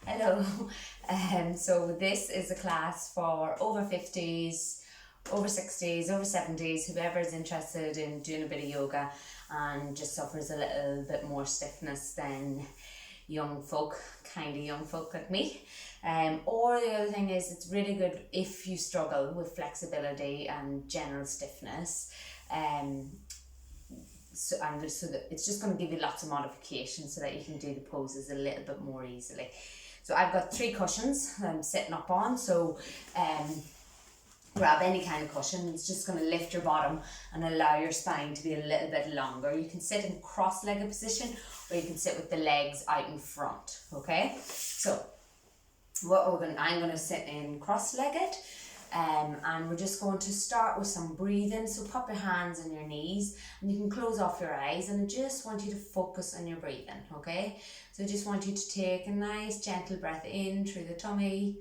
Hello. So this is a class for over 50s, over 60s, over 70s, whoever is interested in doing a bit of yoga and just suffers a little bit more stiffness than young folk, kind of young folk like me. Or the other thing is, it's really good if you struggle with flexibility and general stiffness. So that it's just going to give you lots of modifications so that you can do the poses a little bit more easily. So I've got 3 cushions I'm sitting up on, so grab any kind of cushion. It's just going to lift your bottom and allow your spine to be a little bit longer. You can sit in cross-legged position, or you can sit with the legs out in front, okay? So I'm going to sit in cross-legged. And we're just going to start with some breathing. So pop your hands on your knees and you can close off your eyes, and I just want you to focus on your breathing, okay? So I just want you to take a nice gentle breath in through the tummy,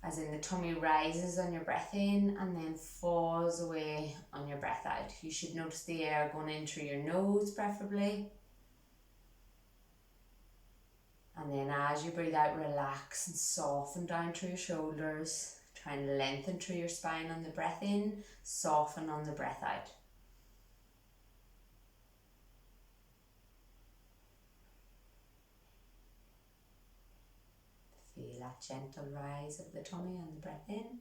as in the tummy rises on your breath in and then falls away on your breath out. You should notice the air going in through your nose preferably. And then as you breathe out, relax and soften down through your shoulders. Try and lengthen through your spine on the breath in, soften on the breath out. Feel that gentle rise of the tummy on the breath in.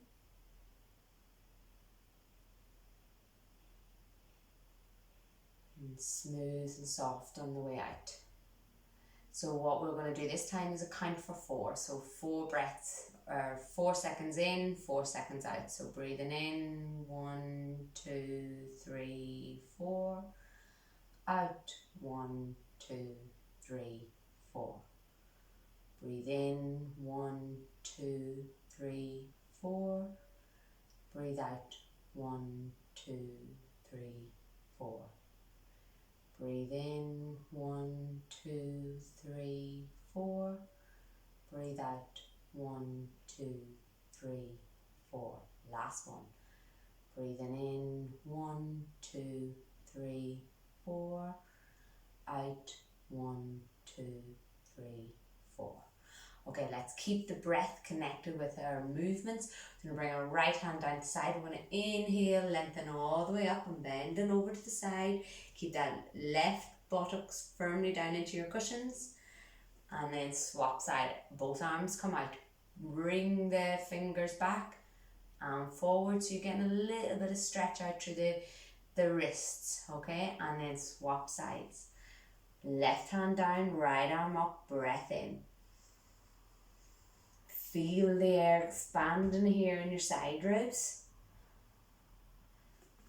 And smooth and soft on the way out. So what we're going to do this time is a count for 4. So 4 breaths, or 4 seconds in, 4 seconds out. So breathing in, 1, 2, 3, 4. Out, 1, 2, 3, 4. Breathe in, 1, 2, 3, 4. Breathe out, 1, 2, 3, 4. Breathe in, 1, 2, 3, 4. Breathe out, 1, 2, 3, 4. Last one. Breathing in, 1, 2, 3, 4. Out, 1, 2, 3, 4. Okay, let's keep the breath connected with our movements. We're going to bring our right hand down to the side. We're going to inhale, lengthen all the way up and bending over to the side. Keep that left buttocks firmly down into your cushions. And then swap side. Both arms come out. Bring the fingers back and forward. So you're getting a little bit of stretch out through the wrists. Okay, and then swap sides. Left hand down, right arm up, breath in. Feel the air expanding here in your side ribs.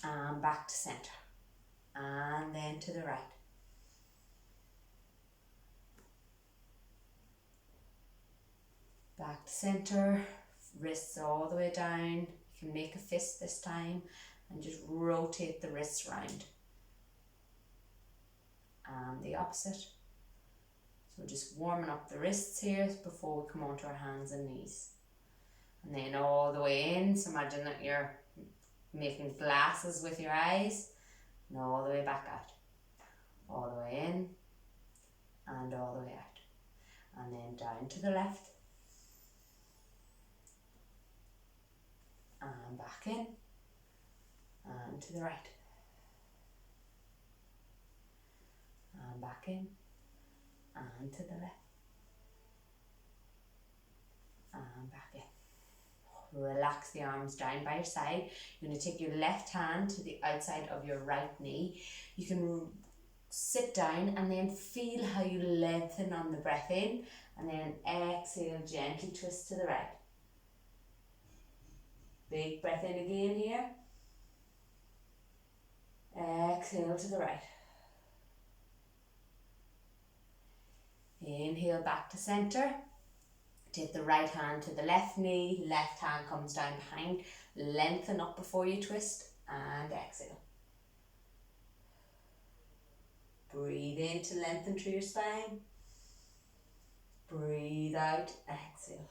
And back to center. And then to the right. Back to center. Wrists all the way down. You can make a fist this time and just rotate the wrists round. And the opposite. So we're just warming up the wrists here before we come onto our hands and knees. And then all the way in. So imagine that you're making glasses with your eyes. And all the way back out. All the way in. And all the way out. And then down to the left. And back in. And to the right. And back in. And to the left. And back in. Relax the arms down by your side. You're going to take your left hand to the outside of your right knee. You can sit down and then feel how you lengthen on the breath in, and then exhale, gently twist to the right. Big breath in again here. Exhale to the right. Inhale back to center. Take the right hand to the left knee, left hand comes down behind. Lengthen up before you twist and exhale. Breathe in to lengthen through your spine. Breathe out, exhale.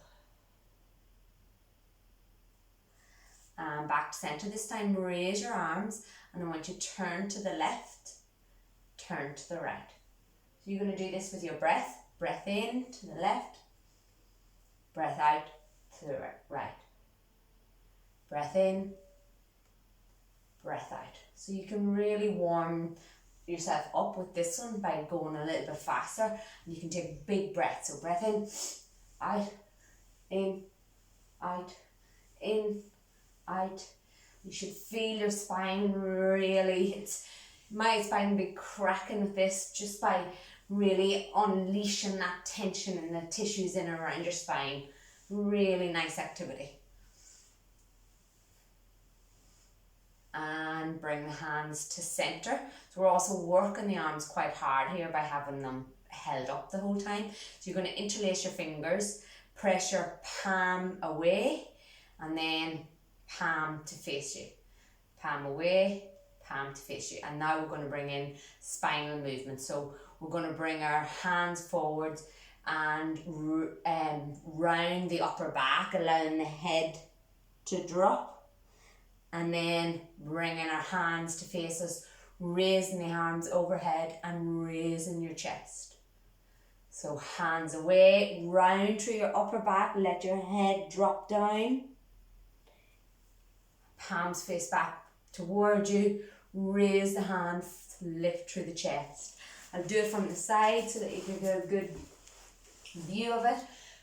And back to center. This time raise your arms and I want you to turn to the left, turn to the right. So you're going to do this with your breath. Breath in to the left, breath out to the right. Breath in, breath out. So you can really warm yourself up with this one by going a little bit faster, and you can take big breaths. So breath in, out, in, out, in, out. You should feel your spine really, my spine will be cracking with this just by really unleashing that tension in the tissues in and around your spine. Really nice activity. And bring the hands to center. So we're also working the arms quite hard here by having them held up the whole time. So you're going to interlace your fingers, press your palm away, and then palm to face you. Palm away, palm to face you. And now we're going to bring in spinal movement. So we're going to bring our hands forward and round the upper back, allowing the head to drop. And then bringing our hands to face us, raising the arms overhead and raising your chest. So hands away, round through your upper back, let your head drop down. Palms face back towards you, raise the hands, lift through the chest. I'll do it from the side so that you can get a good view of it.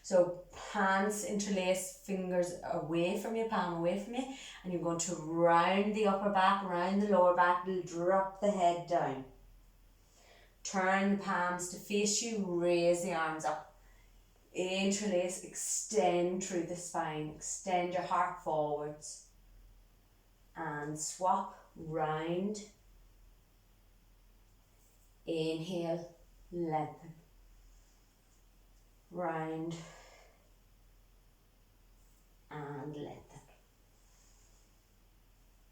So hands interlace, fingers away from you, palm away from you, and you're going to round the upper back, round the lower back, drop the head down. Turn the palms to face you, raise the arms up. Interlace, extend through the spine, extend your heart forwards. And swap, round. Inhale, lengthen. Round and lengthen.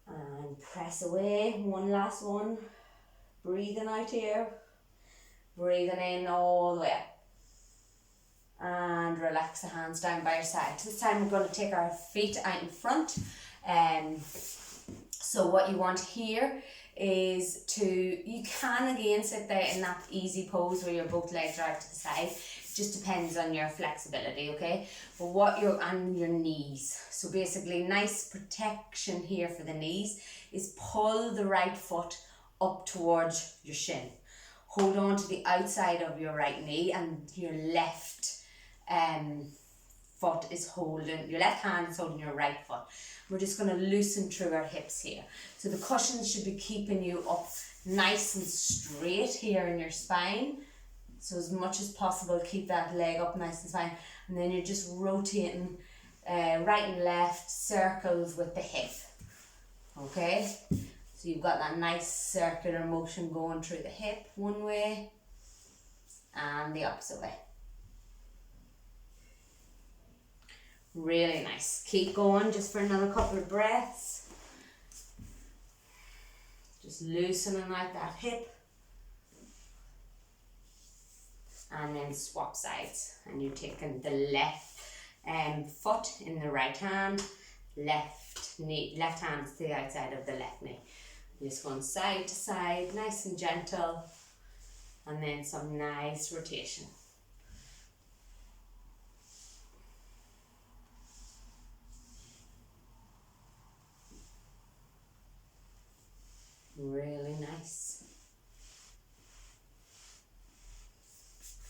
And press away, one last one. Breathing out here. Breathing in all the way up. And relax the hands down by your side. This time we're going to take our feet out in front. So what you want here is you can again sit there in that easy pose where your both legs are out to the side. Just depends on your flexibility, okay? But on your knees. So basically, nice protection here for the knees is pull the right foot up towards your shin. Hold on to the outside of your right knee, and your left foot is holding, your left hand is holding your right foot. We're just going to loosen through our hips here. So the cushions should be keeping you up nice and straight here in your spine. So as much as possible, keep that leg up nice and fine. And then you're just rotating right and left circles with the hip. Okay? So you've got that nice circular motion going through the hip one way and the opposite way. Really nice. Keep going just for another couple of breaths. Just loosening out that hip. And then swap sides, and you're taking the left foot in the right hand, left hand to the outside of the left knee. Just going side to side, nice and gentle, and then some nice rotation. Really nice.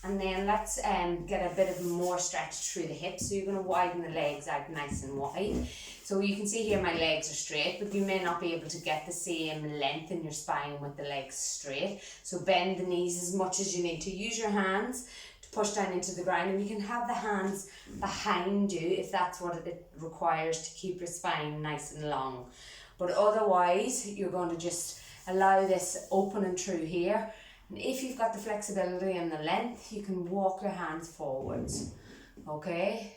And then let's get a bit of more stretch through the hips. So you're going to widen the legs out nice and wide. So you can see here my legs are straight, but you may not be able to get the same length in your spine with the legs straight. So bend the knees as much as you need to. Use your hands to push down into the ground, and you can have the hands behind you if that's what it requires to keep your spine nice and long. But otherwise, you're going to just allow this opening through here. And if you've got the flexibility and the length, you can walk your hands forwards, okay?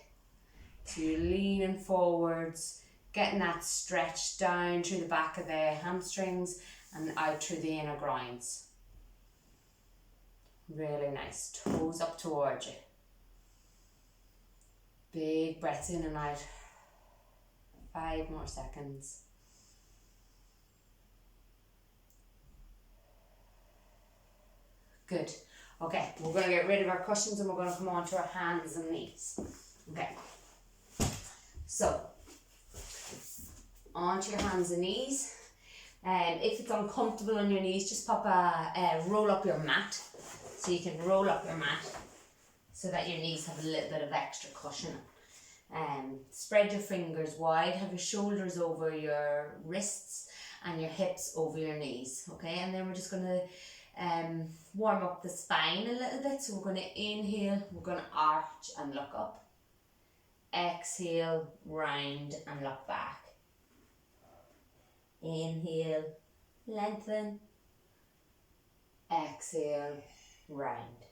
So you're leaning forwards, getting that stretch down through the back of the hamstrings and out through the inner groins. Really nice. Toes up towards you. Big breaths in and out. 5 more seconds. Good. Okay, we're going to get rid of our cushions and we're going to come on to our hands and knees. Okay, so onto your hands and knees. If it's uncomfortable on your knees, just roll up your mat. So you can roll up your mat so that your knees have a little bit of extra cushion. Spread your fingers wide, have your shoulders over your wrists and your hips over your knees, okay? And then we're just going to warm up the spine a little bit. So we're going to inhale, we're going to arch and look up. Exhale, round and look back. Inhale, lengthen. Exhale, round.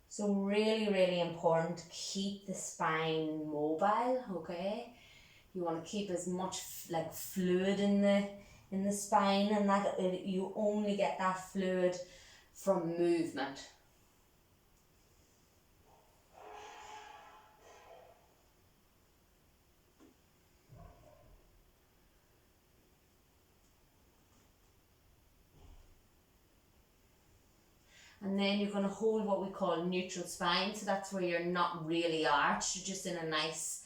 So really important to keep the spine mobile, okay? You want to keep as much like fluid in the spine, and that you only get that fluid from movement. And then you're going to hold what we call neutral spine. So that's where you're not really arched, you're just in a nice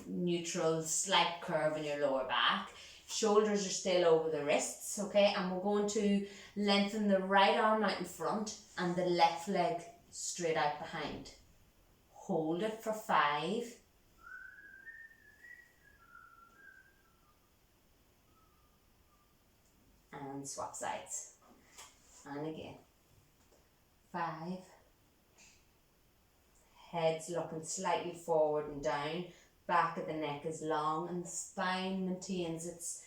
neutral slight curve in your lower back. Shoulders are still over the wrists, okay? And we're going to lengthen the right arm out in front and the left leg straight out behind. Hold it for 5. And swap sides. And again. 5. Head's looking slightly forward and down. Back of the neck is long and the spine maintains its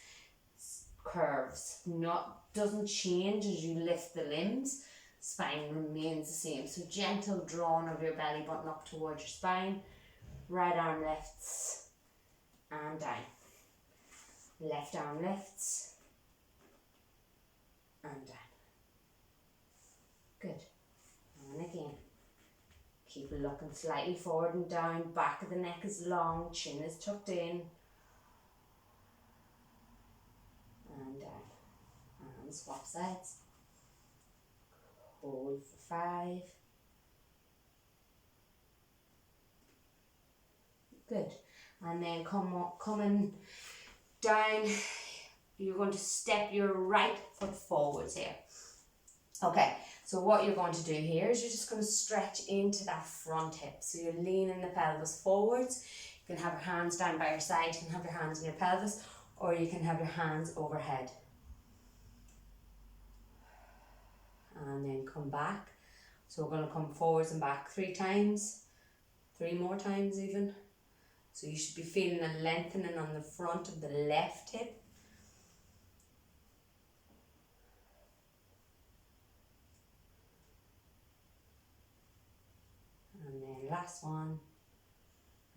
curves. Doesn't change as you lift the limbs. Spine remains the same. So gentle drawing of your belly button up towards your spine. Right arm lifts and down. Left arm lifts and down. Good. And again, keep looking slightly forward and down. Back of the neck is long, chin is tucked in. And down. And swap sides. Hold for 5. Good. And then coming down, you're going to step your right foot forwards here. Okay. So what you're going to do here is you're just going to stretch into that front hip. So you're leaning the pelvis forwards. You can have your hands down by your side, you can have your hands in your pelvis, or you can have your hands overhead. And then come back. So we're going to come forwards and back 3 times, 3 more times even. So you should be feeling a lengthening on the front of the left hip. And then last one.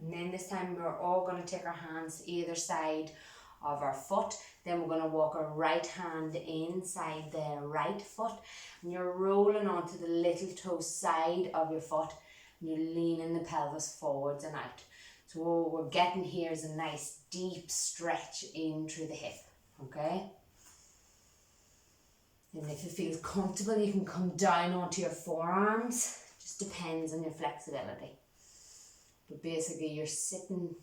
And then this time we're all going to take our hands to either side of our foot. Then we're going to walk our right hand inside the right foot. And you're rolling onto the little toe side of your foot. And you're leaning the pelvis forwards and out. So what we're getting here is a nice deep stretch in through the hip. Okay? And if you feel comfortable, you can come down onto your forearms. Just depends on your flexibility. But basically you're sitting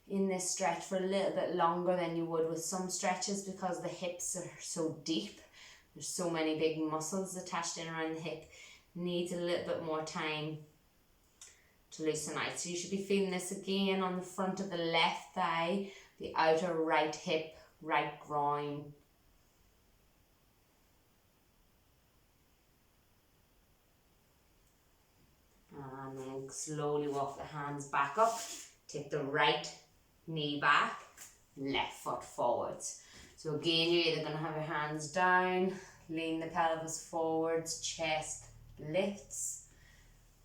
in this stretch for a little bit longer than you would with some stretches because the hips are so deep. There's so many big muscles attached in around the hip. Needs a little bit more time to loosen out. So you should be feeling this again on the front of the left thigh, the outer right hip, right groin. And then slowly walk the hands back up. Take the right knee back, left foot forwards. So again, you're either going to have your hands down, lean the pelvis forwards, chest lifts,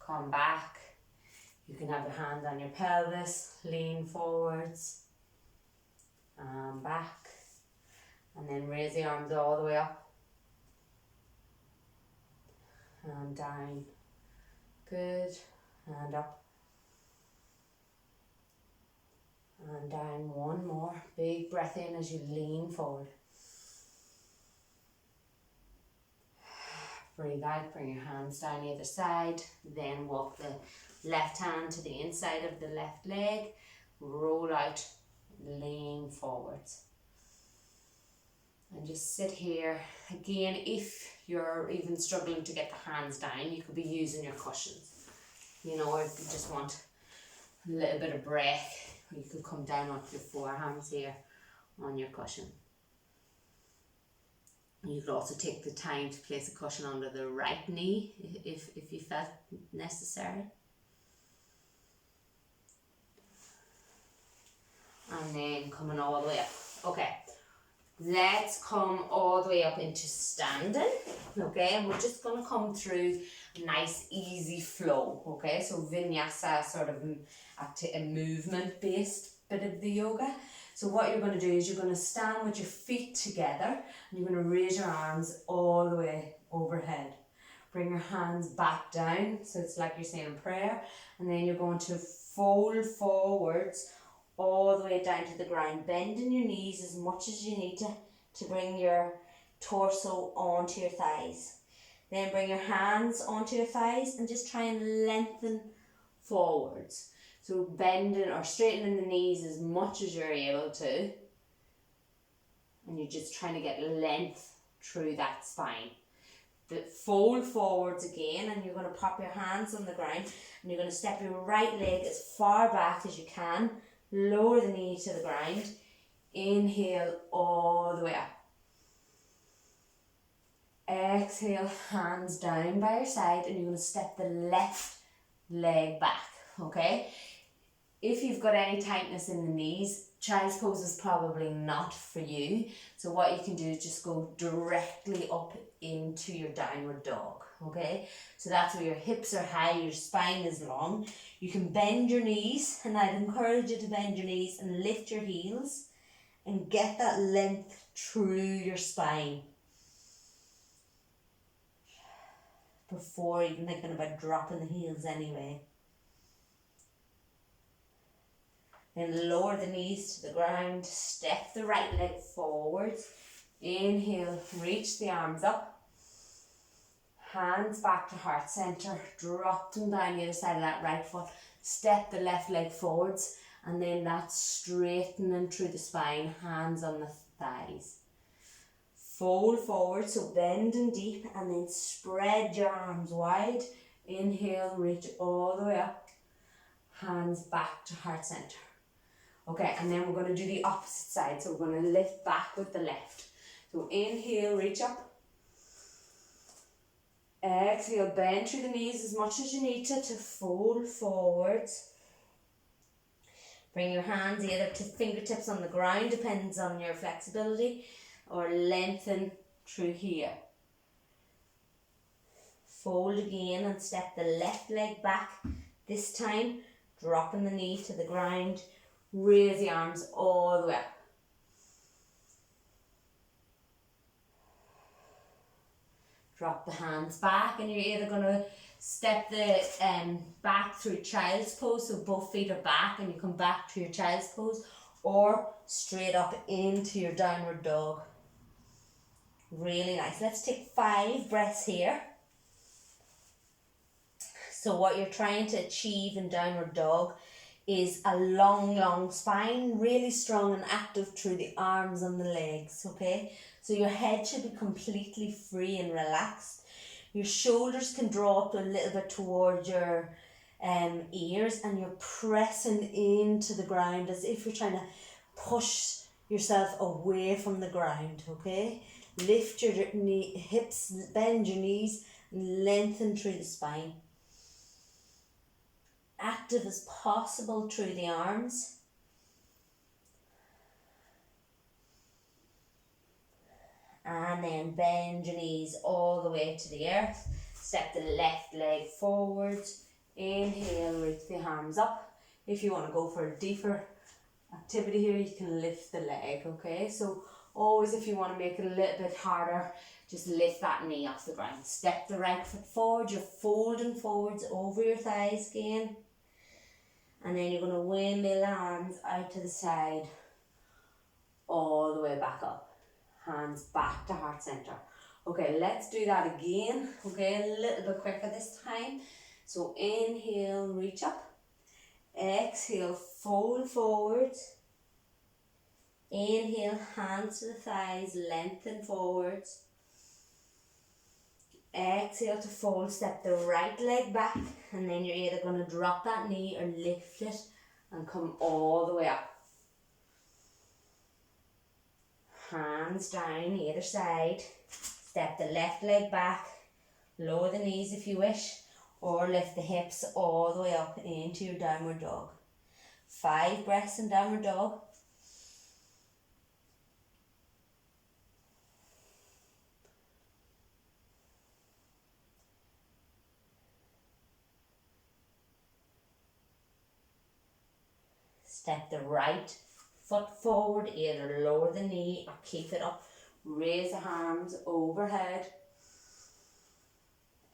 come back. You can have your hand on your pelvis, lean forwards, and back. And then raise the arms all the way up and down. Good. And up. And down. One more. Big breath in as you lean forward. Breathe out, bring your hands down the other side, then walk the left hand to the inside of the left leg, roll out, lean forwards. And just sit here. Again, if you're even struggling to get the hands down, you could be using your cushions. You know, or if you just want a little bit of breath, you could come down onto your forearms here on your cushion. You could also take the time to place a cushion under the right knee if you felt necessary. And then coming all the way up. Okay, let's come all the way up into standing. Okay, and we're just going to come through a nice easy flow. Okay, so vinyasa, sort of a movement based bit of the yoga. So what you're going to do is you're going to stand with your feet together and you're going to raise your arms all the way overhead. Bring your hands back down, so it's like you're saying a prayer, and then you're going to fold forwards all the way down to the ground, bending your knees as much as you need to bring your torso onto your thighs. Then bring your hands onto your thighs and just try and lengthen forwards. So bending or straightening the knees as much as you're able to. And you're just trying to get length through that spine. But fold forwards again, and you're going to pop your hands on the ground and you're going to step your right leg as far back as you can. Lower the knee to the ground. Inhale all the way up. Exhale, hands down by your side, and you're going to step the left leg back. Okay? If you've got any tightness in the knees, child's pose is probably not for you. So what you can do is just go directly up into your downward dog. Okay, so that's where your hips are high, your spine is long. You can bend your knees, and I'd encourage you to bend your knees and lift your heels and get that length through your spine before even thinking about dropping the heels anyway. Then lower the knees to the ground, step the right leg forwards. Inhale, reach the arms up. Hands back to heart center, drop them down the other side of that right foot, step the left leg forwards, and then that straightening through the spine, hands on the thighs. Fold forward, so bending deep, and then spread your arms wide. Inhale, reach all the way up, hands back to heart center. Okay, and then we're going to do the opposite side, so we're going to lift back with the left. So inhale, reach up. Exhale, bend through the knees as much as you need to fold forwards. Bring your hands either to fingertips on the ground, depends on your flexibility, or lengthen through here. Fold again and step the left leg back. This time, dropping the knee to the ground, raise the arms all the way up. Drop the hands back, and you're either going to step the back through child's pose, so both feet are back and you come back to your child's pose, or straight up into your downward dog. Really nice. Let's take 5 breaths here. So what you're trying to achieve in downward dog is a long spine, really strong and active through the arms and the legs, okay? So your head should be completely free and relaxed. Your shoulders can draw up a little bit towards your ears, and you're pressing into the ground as if you're trying to push yourself away from the ground, okay? Lift your hips, bend your knees, and lengthen through the spine. Active as possible through the arms. And then bend your knees all the way to the earth. Step the left leg forwards. Inhale, reach the arms up. If you want to go for a deeper activity here, you can lift the leg, okay? So always, if you want to make it a little bit harder, just lift that knee off the ground. Step the right foot forward. You're folding forwards over your thighs again. And then you're going to windmill arms out to the side, all the way back up. Hands back to heart center. Okay, let's do that again. Okay, a little bit quicker this time. So inhale, reach up. Exhale, fold forwards. Inhale, hands to the thighs, lengthen forwards. Exhale to fold, step the right leg back, and then you're either going to drop that knee or lift it and come all the way up. Hands down either side. Step the left leg back, lower the knees if you wish, or lift the hips all the way up into your downward dog. 5 breaths in downward dog. Step the right foot forward, either lower the knee or keep it up. Raise the arms overhead.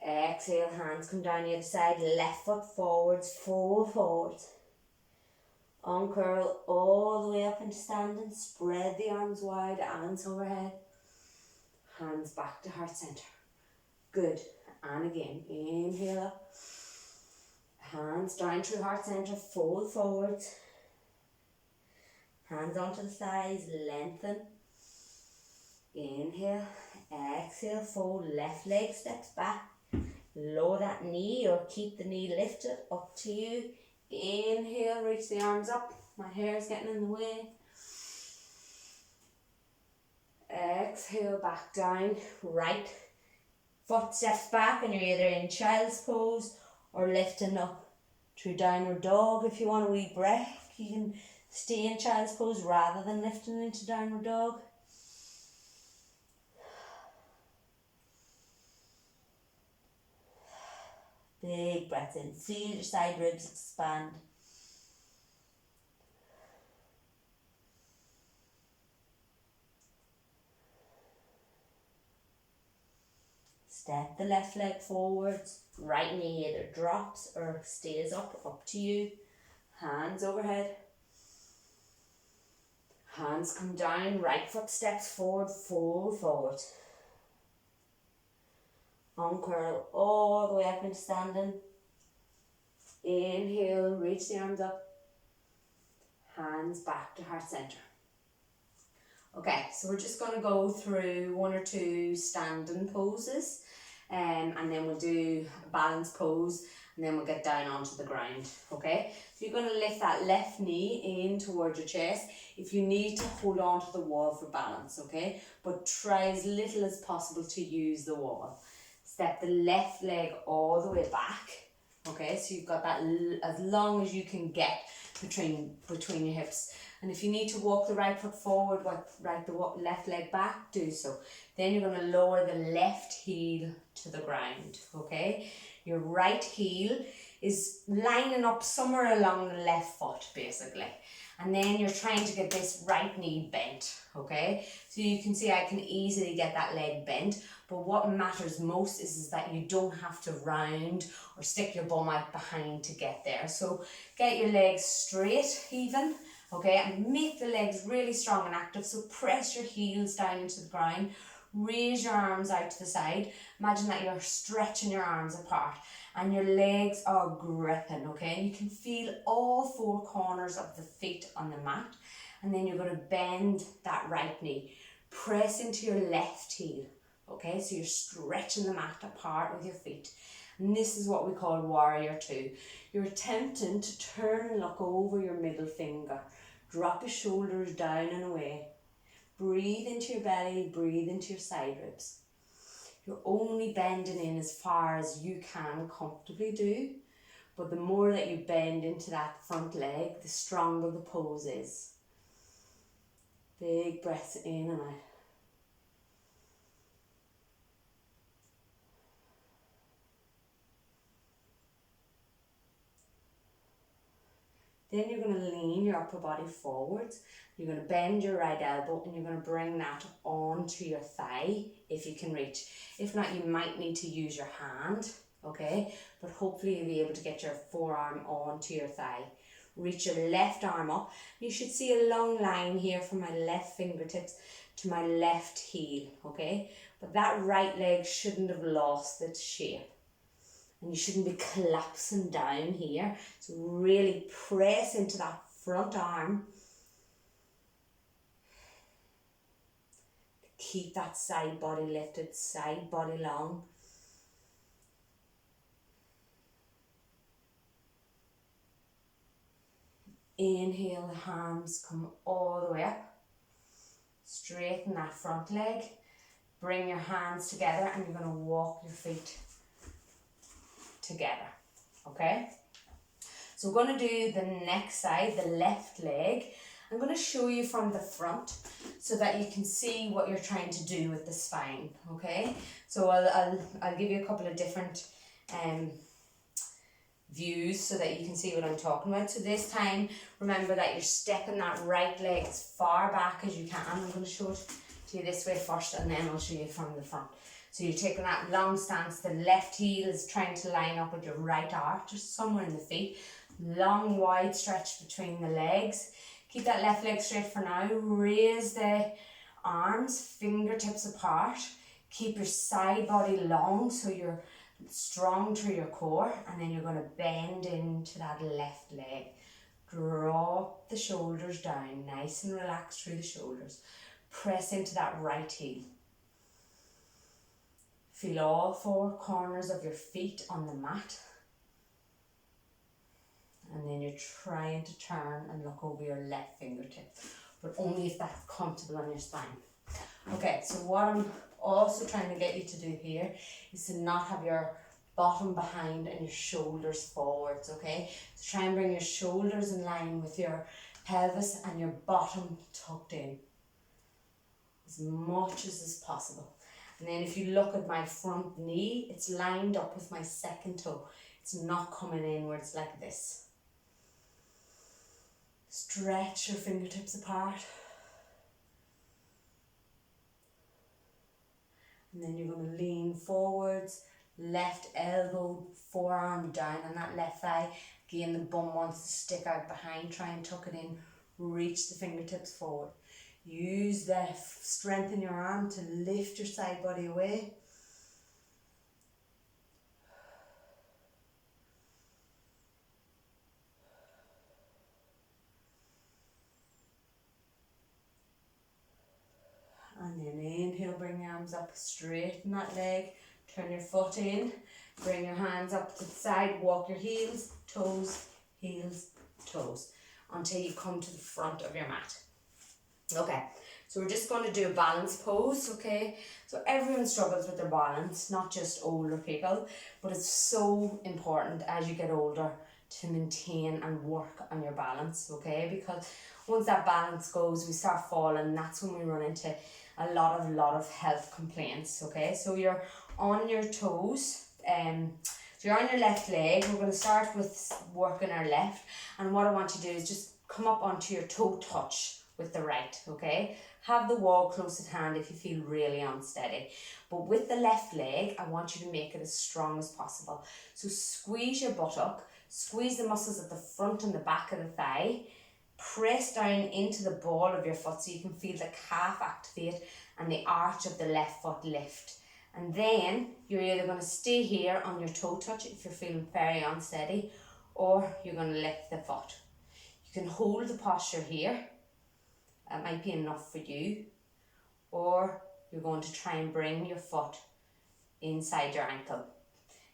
Exhale, hands come down the other side, left foot forwards, fold forwards. Uncurl all the way up into standing, spread the arms wide, hands overhead. Hands back to heart center. Good. And again, inhale up. Hands down through heart center, fold forwards. Hands onto the thighs, lengthen. Inhale, exhale, fold, left leg steps back. Lower that knee or keep the knee lifted, up to you. Inhale, reach the arms up. My hair's getting in the way. Exhale, back down. Right foot steps back and you're either in child's pose or lifting up to downward dog. If you want a wee breath, you can stay in child's pose rather than lifting into downward dog. Big breath in. Feel your side ribs expand. Step the left leg forwards. Right knee either drops or stays up to you. Hands overhead. Hands come down. Right foot steps forward. Fold forward. Uncurl all the way up into standing. Inhale, reach the arms up. Hands back to heart center. Okay, so we're just going to go through 1 or 2 standing poses, and then we'll do a balance pose, and then we'll get down onto the ground. Okay, so you're going to lift that left knee in towards your chest. If you need to, hold on to the wall for balance, okay, but try as little as possible to use the wall. Step the left leg all the way back. Okay, so you've got that as long as you can get between your hips. And if you need to walk the right foot forward, the left leg back, do so. Then you're going to lower the left heel to the ground. Okay, your right heel is lining up somewhere along the left foot, basically. And then you're trying to get this right knee bent, okay? So you can see I can easily get that leg bent, but what matters most is that you don't have to round or stick your bum out behind to get there. So get your legs straight even, okay? And make the legs really strong and active. So press your heels down into the ground, raise your arms out to the side. Imagine that you're stretching your arms apart and your legs are gripping, okay? And you can feel all 4 corners of the feet on the mat. And then you're going to bend that right knee. Press into your left heel, okay? So you're stretching the mat apart with your feet. And this is what we call warrior 2. You're attempting to turn and look over your middle finger. Drop your shoulders down and away. Breathe into your belly, breathe into your side ribs. You're only bending in as far as you can comfortably do, but the more that you bend into that front leg, the stronger the pose is. Big breaths in and out. Then you're going to lean your upper body forwards. You're going to bend your right elbow and you're going to bring that onto your thigh if you can reach. If not, you might need to use your hand, okay? But hopefully you'll be able to get your forearm onto your thigh. Reach your left arm up. You should see a long line here from my left fingertips to my left heel, okay? But that right leg shouldn't have lost its shape. And you shouldn't be collapsing down here. So really press into that front arm. Keep that side body lifted, side body long. Inhale, the arms come all the way up. Straighten that front leg. Bring your hands together and you're going to walk your feet together. Okay? So we're going to do the next side, the left leg. I'm going to show you from the front so that you can see what you're trying to do with the spine. Okay? So I'll give you a couple of different views so that you can see what I'm talking about. So this time, remember that you're stepping that right leg as far back as you can. I'm going to show it to you this way first and then I'll show you from the front. So you're taking that long stance, the left heel is trying to line up with your right arch, just somewhere in the feet. Long wide stretch between the legs. Keep that left leg straight for now. Raise the arms, fingertips apart. Keep your side body long so you're strong through your core, and then you're going to bend into that left leg. Drop the shoulders down, nice and relaxed through the shoulders. Press into that right heel. Feel all four corners of your feet on the mat. And then you're trying to turn and look over your left fingertip, but only if that's comfortable on your spine. Okay, so what I'm also trying to get you to do here is to not have your bottom behind and your shoulders forwards, okay? So try and bring your shoulders in line with your pelvis and your bottom tucked in as much as is possible. And then if you look at my front knee, it's lined up with my second toe. It's not coming inwards like this. Stretch your fingertips apart. And then you're going to lean forwards, left elbow, forearm down on that left thigh. Again, the bum wants to stick out behind. Try and tuck it in. Reach the fingertips forward. Use the strength in your arm to lift your side body away. And then inhale, bring your arms up, straighten that leg, turn your foot in, bring your hands up to the side, walk your heels, toes, until you come to the front of your mat. Okay, so we're just going to do a balance pose, okay? So everyone struggles with their balance, not just older people, but it's so important as you get older to maintain and work on your balance, okay? Because once that balance goes, we start falling, that's when we run into a lot of health complaints, okay? So you're on your toes, so you're on your left leg. We're going to start with working our left, and what I want you to do is just come up onto your toe touch with the right, okay? Have the wall close at hand if you feel really unsteady. But with the left leg, I want you to make it as strong as possible. So squeeze your buttock, squeeze the muscles at the front and the back of the thigh, press down into the ball of your foot so you can feel the calf activate and the arch of the left foot lift. And then you're either going to stay here on your toe touch if you're feeling very unsteady, or you're going to lift the foot. You can hold the posture here. That might be enough for you. Or you're going to try and bring your foot inside your ankle.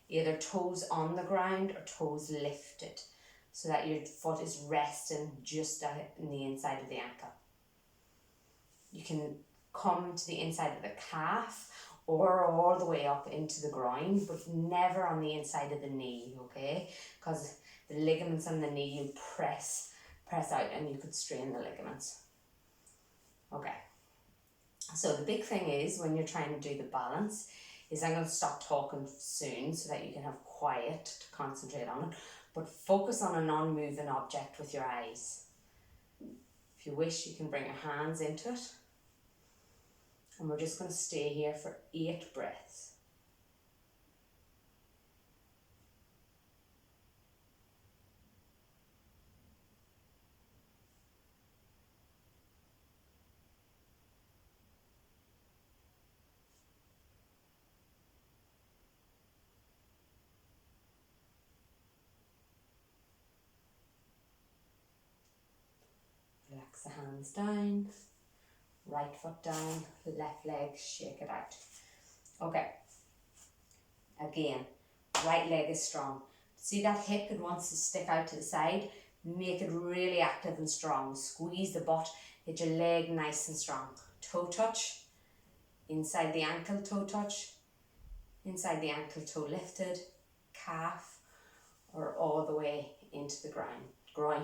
Either toes on the ground or toes lifted, so that your foot is resting just in the inside of the ankle. You can come to the inside of the calf or all the way up into the groin, but never on the inside of the knee, okay? Because the ligaments on the knee, you press out and you could strain the ligaments. Okay. So the big thing is when you're trying to do the balance is I'm going to stop talking soon so that you can have quiet to concentrate on it. But focus on a non-moving object with your eyes. If you wish, you can bring your hands into it. And we're just going to stay here for 8 breaths. Relax the hands down, right foot down, left leg, shake it out. Okay, again, right leg is strong. See that hip that wants to stick out to the side? Make it really active and strong. Squeeze the butt, get your leg nice and strong. Toe touch, inside the ankle toe touch, inside the ankle toe lifted, calf, or all the way into the groin,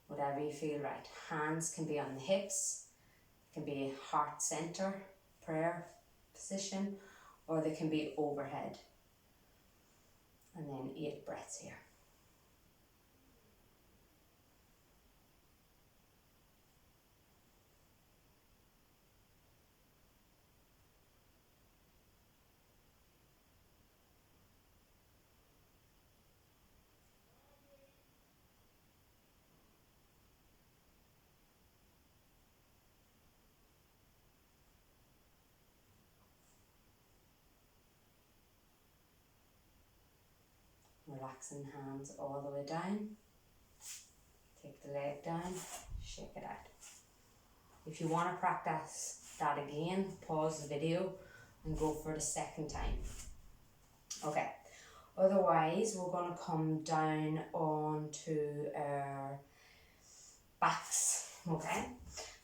whatever you feel right. Hands can be on the hips, can be heart center, prayer position, or they can be overhead. And then 8 breaths here. Relaxing hands all the way down. Take the leg down, shake it out. If you want to practice that again, pause the video and go for the second time. Okay, otherwise we're going to come down onto our backs, okay?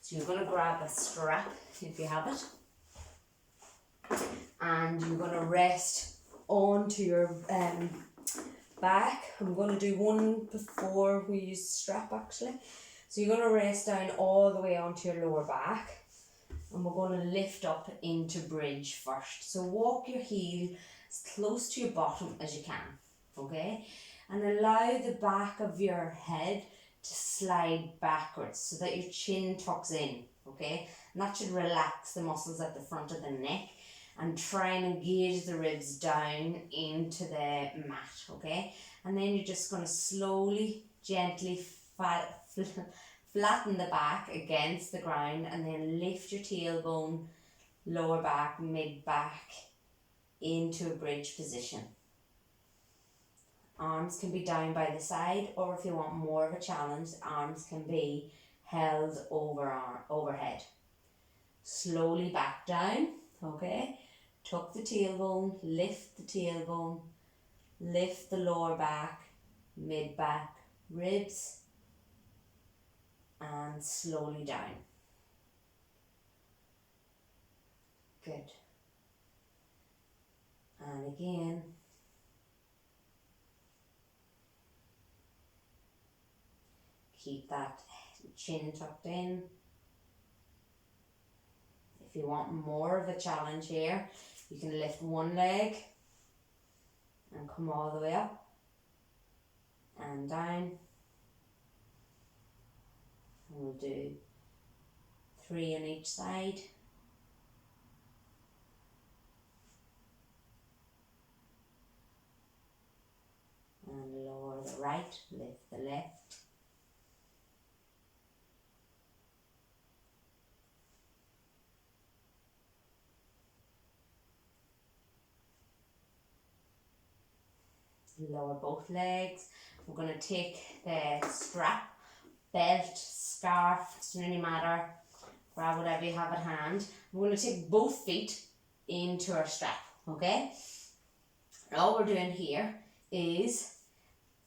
So you're going to grab a strap if you have it, and you're going to rest onto your back. I'm going to do one before we use the strap actually. So you're going to rest down all the way onto your lower back, and we're going to lift up into bridge first. So walk your heel as close to your bottom as you can, okay? And allow the back of your head to slide backwards so that your chin tucks in, okay? And that should relax the muscles at the front of the neck and try and engage the ribs down into the mat, okay? And then you're just going to slowly, gently flatten the back against the ground, and then lift your tailbone, lower back, mid back into a bridge position. Arms can be down by the side, or if you want more of a challenge, arms can be held overhead. Slowly back down, okay? Tuck the tailbone, lift the lower back, mid back, ribs, and slowly down. Good. And again. Keep that chin tucked in. If you want more of a challenge here, you can lift one leg and come all the way up and down. And we'll do 3 on each side. And lower the right, lift the left. Lower both legs. We're going to take the strap, belt, scarf, doesn't really matter. Grab whatever you have at hand. We're going to take both feet into our strap, okay? And all we're doing here is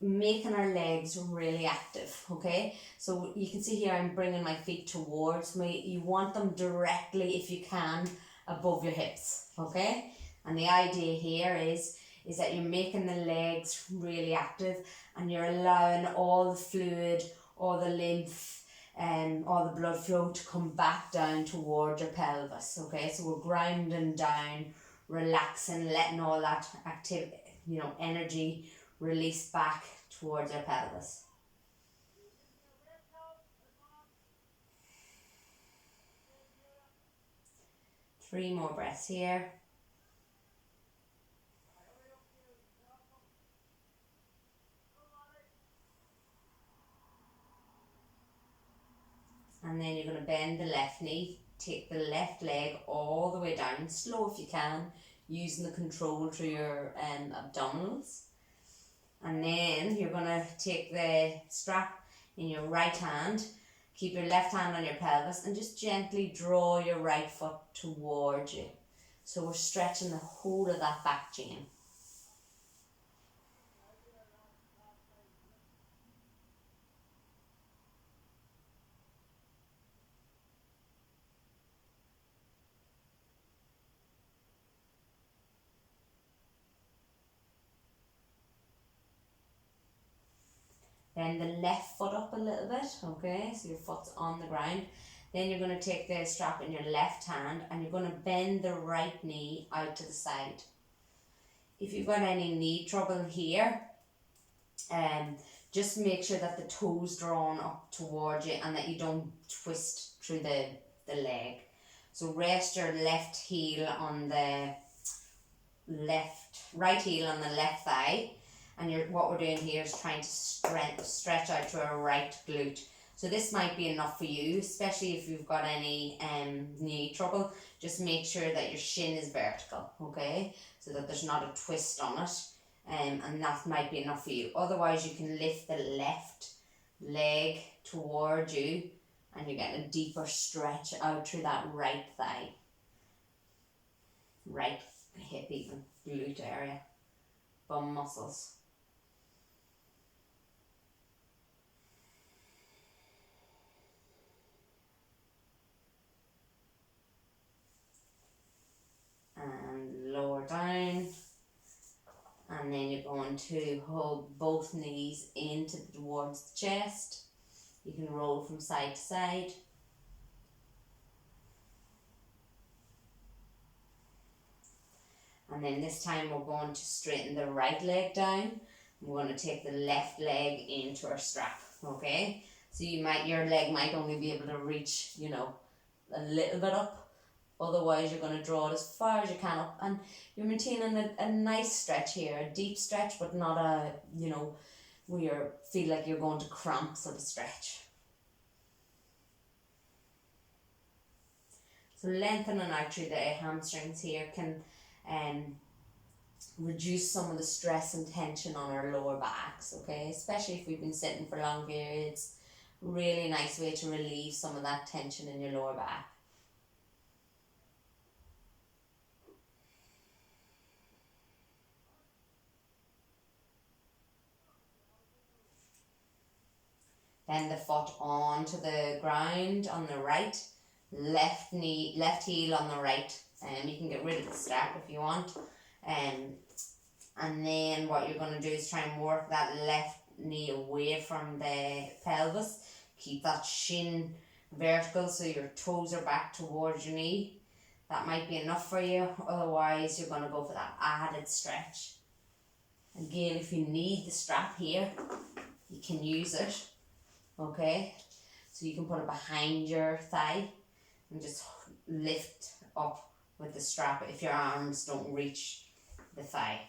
making our legs really active, okay? So you can see here I'm bringing my feet towards me. You want them directly, if you can, above your hips, okay? And the idea here is that you're making the legs really active, and you're allowing all the fluid, all the lymph, all the blood flow to come back down towards your pelvis, okay? So we're grounding down, relaxing, letting all that energy release back towards our pelvis. Three more breaths here. And then you're going to bend the left knee, take the left leg all the way down, slow if you can, using the control through your abdominals. And then you're going to take the strap in your right hand, Keep your left hand on your pelvis and just gently draw your right foot towards you. So we're stretching the whole of that back chain. Then the left foot up a little bit, okay? So your foot's on the ground. Then you're going to take the strap in your left hand and you're going to bend the right knee out to the side. If you've got any knee trouble here, just make sure that the toes drawn up towards you and that you don't twist through the leg. So rest your left heel on the right heel on the left thigh, and what we're doing here is trying to stretch out to our right glute. So this might be enough for you, especially if you've got any knee trouble. Just make sure that your shin is vertical, okay? So that there's not a twist on it, and that might be enough for you. Otherwise, you can lift the left leg towards you and you're getting a deeper stretch out through that right thigh. Right hip even, glute area, bum muscles. And lower down, and then you're going to hold both knees towards the chest. You can roll from side to side. And then this time we're going to straighten the right leg down. We're going to take the left leg into our strap, okay? So your leg might only be able to reach, a little bit up. Otherwise, you're going to draw it as far as you can up, and you're maintaining a nice stretch here, a deep stretch, but not a, where you feel like you're going to cramp sort of stretch. So lengthening out through the hamstrings here can reduce some of the stress and tension on our lower backs, okay? Especially if we've been sitting for long periods. Really nice way to relieve some of that tension in your lower back. Then the foot onto the ground on the right, left heel on the right, and you can get rid of the strap if you want. And then what you're going to do is try and work that left knee away from the pelvis. Keep that shin vertical so your toes are back towards your knee. That might be enough for you. Otherwise, you're going to go for that added stretch. Again, if you need the strap here, you can use it. Okay, so you can put it behind your thigh and just lift up with the strap if your arms don't reach the thigh.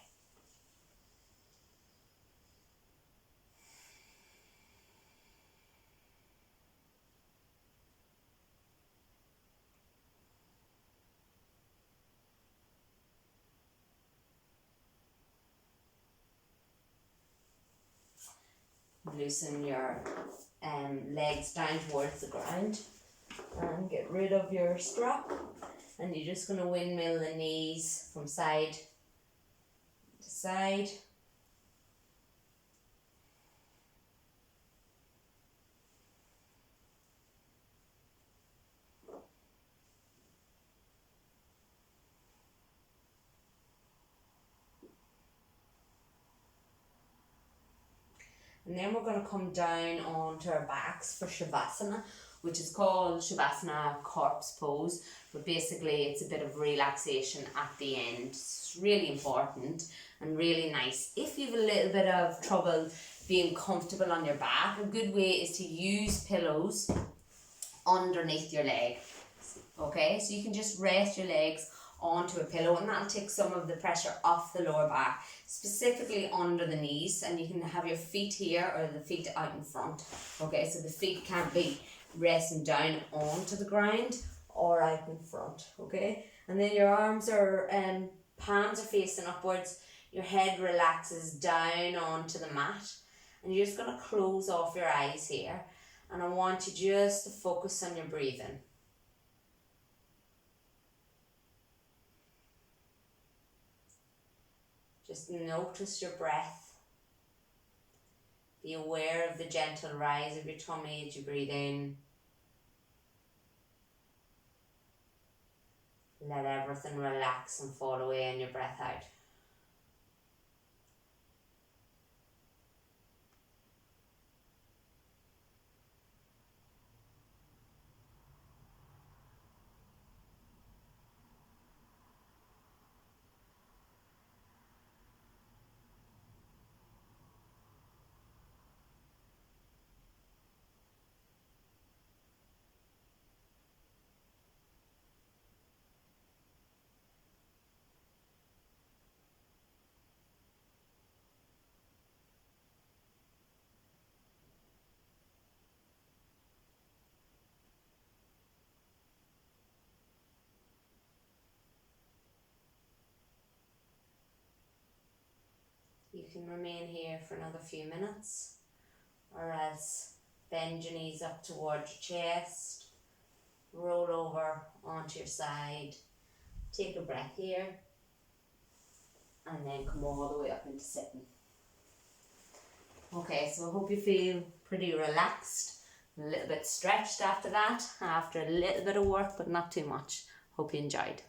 Loosen your legs down towards the ground and get rid of your strap, and you're just going to windmill the knees from side to side. And then we're going to come down onto our backs for Shavasana, which is called Shavasana corpse pose, but basically it's a bit of relaxation at the end. It's really important and really nice. If you have a little bit of trouble being comfortable on your back, a good way is to use pillows underneath your leg. Okay, so you can just rest your legs onto a pillow, and that'll take some of the pressure off the lower back, specifically under the knees, and you can have your feet here or the feet out in front. Okay, so the feet can't be resting down onto the ground or out in front. Okay, and then your arms are palms are facing upwards, your head relaxes down onto the mat, and you're just going to close off your eyes here, And I want you just to focus on your breathing. Just notice your breath. Be aware of the gentle rise of your tummy as you breathe in. Let everything relax and fall away in your breath out. You can remain here for another few minutes, or else bend your knees up towards your chest, roll over onto your side, take a breath here, and then come all the way up into sitting. Okay, so I hope you feel pretty relaxed, a little bit stretched after that, after a little bit of work, but not too much. Hope you enjoyed.